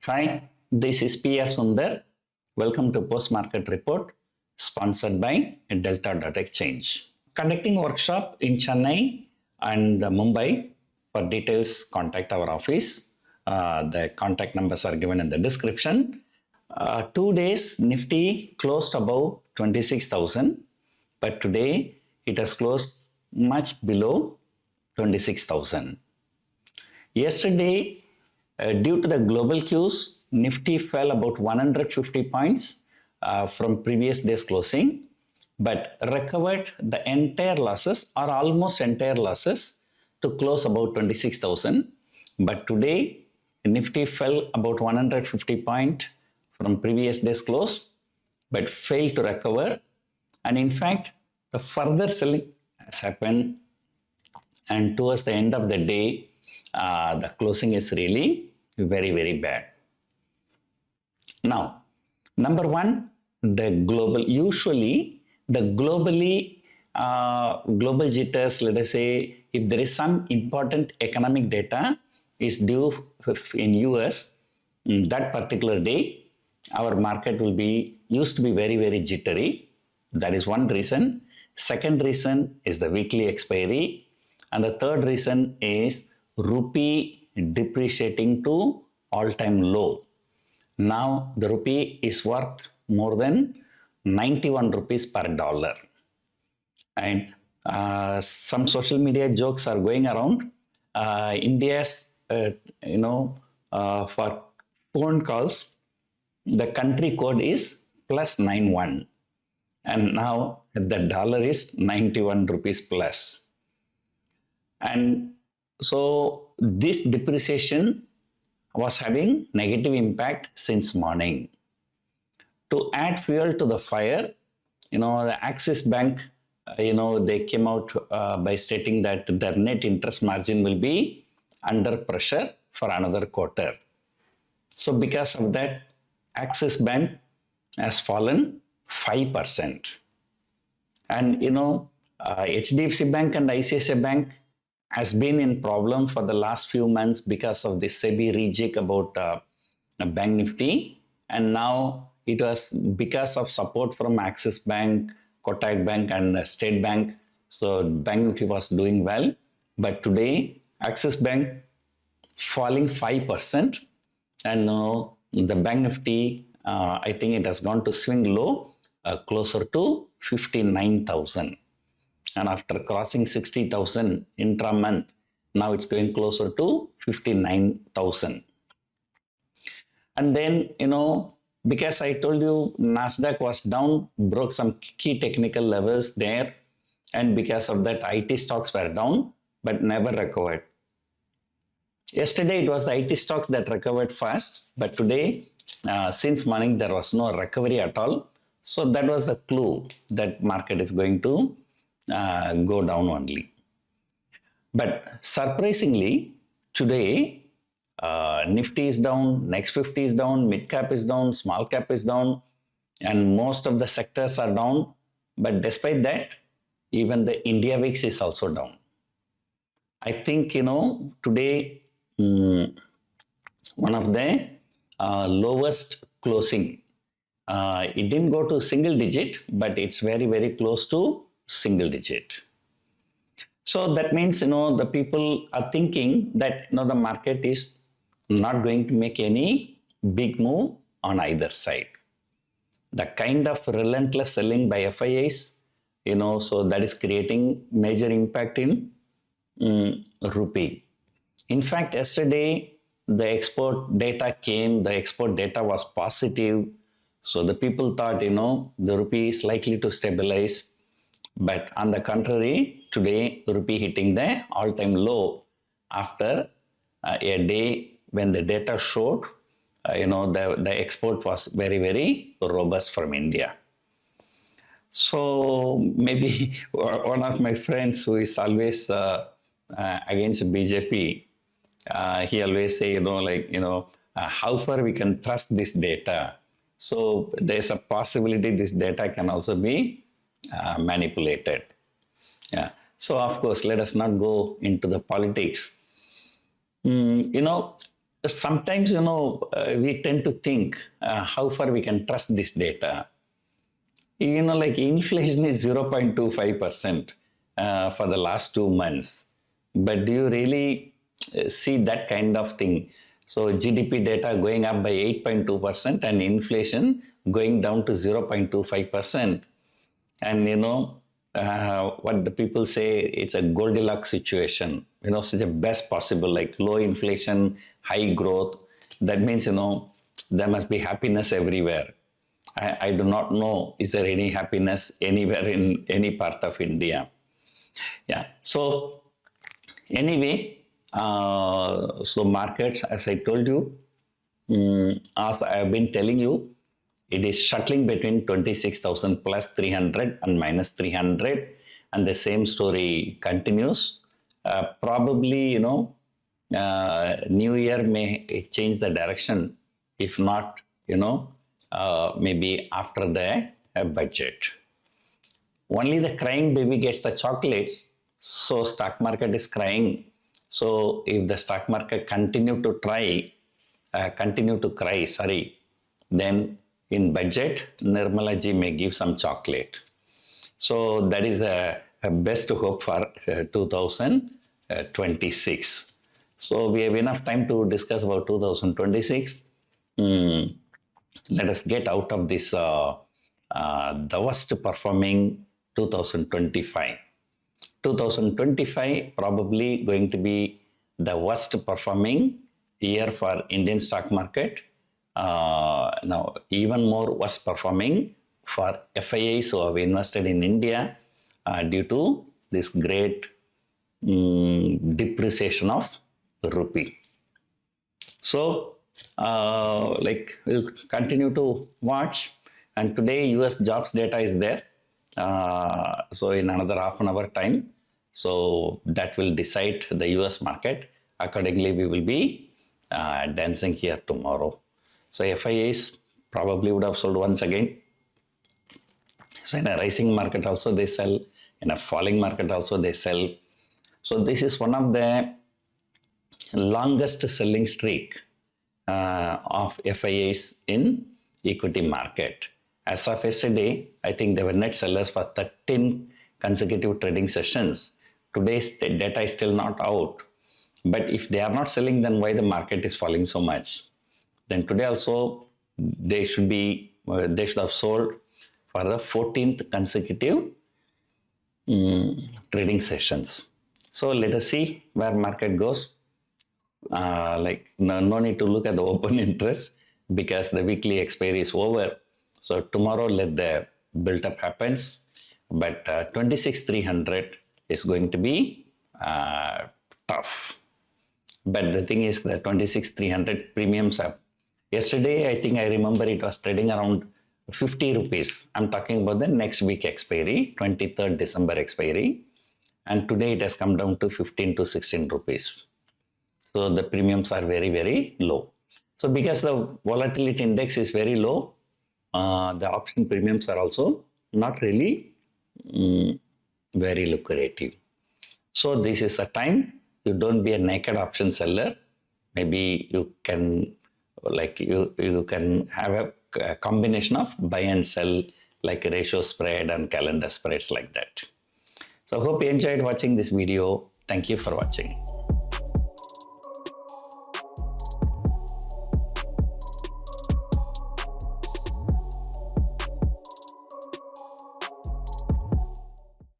Hi, this is PR Sundar. Welcome to Post Market Report, sponsored by Delta.exchange. Conducting workshop in Chennai and Mumbai. For details, contact our office. The contact numbers are given in the description. 2 days, Nifty closed above 26,000, but today it has closed much below 26,000. Yesterday, due to the global cues, Nifty fell about 150 points from previous day's closing, but recovered the entire losses or almost entire losses to close about 26,000. But today, Nifty fell about 150 points from previous day's close, but failed to recover. And in fact, the further selling has happened, and towards the end of the day, the closing is really very, very bad. Now, number one, usually the global jitters, let us say, if there is some important economic data is due in US, that particular day, our market will be used to be very, very jittery. That is one reason. Second reason is the weekly expiry. And the third reason is rupee depreciating to all-time low. Now the rupee is worth more than 91 rupees per dollar. And some social media jokes are going around. India's, for phone calls, the country code is +91. And now the dollar is 91 rupees plus. And so this depreciation was having negative impact since morning. To add fuel to the fire, the Axis Bank, they came out by stating that their net interest margin will be under pressure for another quarter. So because of that, Axis Bank has fallen 5%. And HDFC Bank and ICICI Bank has been in problem for the last few months because of the SEBI rejig about Bank Nifty. And now it was because of support from Axis Bank, Kotak Bank and State Bank. So Bank Nifty was doing well. But today, Axis Bank falling 5%. And now the Bank Nifty, I think it has gone to swing low, closer to 59,000. And after crossing 60,000 intra-month, now it's going closer to 59,000. And then, because I told you Nasdaq was down, broke some key technical levels there. And because of that, IT stocks were down, but never recovered. Yesterday, it was the IT stocks that recovered fast. But today, since morning, there was no recovery at all. So that was a clue that market is going to go down only. But surprisingly, today, Nifty is down, Next 50 is down, mid cap is down, small cap is down, and most of the sectors are down. But despite that, even the India VIX is also down. I think, today, one of the lowest closing. It didn't go to single digit, but it's very, very close to single digit. So that means, the people are thinking that, the market is not going to make any big move on either side. The kind of relentless selling by FIIs, so that is creating major impact in rupee. In fact, yesterday, the export data came, the export data was positive. So the people thought, the rupee is likely to stabilize. But on the contrary, today, rupee hitting the all-time low after a day when the data showed, the export was very, very robust from India. So maybe one of my friends who is always against BJP, he always say, how far we can trust this data. So there's a possibility this data can also be manipulated. Yeah. So of course, let us not go into the politics. sometimes, we tend to think how far we can trust this data. Like inflation is 0.25% for the last 2 months. But do you really see that kind of thing? So GDP data going up by 8.2% and inflation going down to 0.25%. And what the people say, it's a Goldilocks situation, such a best possible, like low inflation, high growth. That means, there must be happiness everywhere. I do not know, is there any happiness anywhere in any part of India? Yeah. So anyway, so markets, as I told you, as I have been telling you, it is shuttling between 26,000 plus 300 and minus 300, and the same story continues. Probably, New Year may change the direction, if not, maybe after the budget. Only the crying baby gets the chocolates, so stock market is crying. So if the stock market continue to cry, then in budget, Nirmala ji may give some chocolate. So that is a best hope for 2026. So we have enough time to discuss about 2026. Let us get out of this the worst performing 2025. 2025 probably going to be the worst performing year for Indian stock market. Now, even more worst performing for FIIs who have invested in India due to this great depreciation of rupee. So, we'll continue to watch. And today, US jobs data is there. So, in another half an hour time, so that will decide the US market. Accordingly, we will be dancing here tomorrow. So FIIs probably would have sold once again. So in a rising market also they sell, in a falling market also they sell. So this is one of the longest selling streak of FIIs in equity market. As of yesterday, I think there were net sellers for 13 consecutive trading sessions. Today's data is still not out. But if they are not selling, then why the market is falling so much? Then today also they should have sold for the 14th consecutive trading sessions. So let us see where market goes. No need to look at the open interest because the weekly expiry is over. So tomorrow let the build-up happens. But 26,300 is going to be tough. But the thing is the 26,300 premiums are. Yesterday, I think I remember it was trading around 50 rupees. I'm talking about the next week expiry, 23rd December expiry. And today it has come down to 15 to 16 rupees. So the premiums are very, very low. So because the volatility index is very low, the option premiums are also not really very lucrative. So this is a time you don't be a naked option seller. Maybe you can you can have a combination of buy and sell, like ratio spread and calendar spreads like that. So I hope you enjoyed watching this video. Thank you for watching.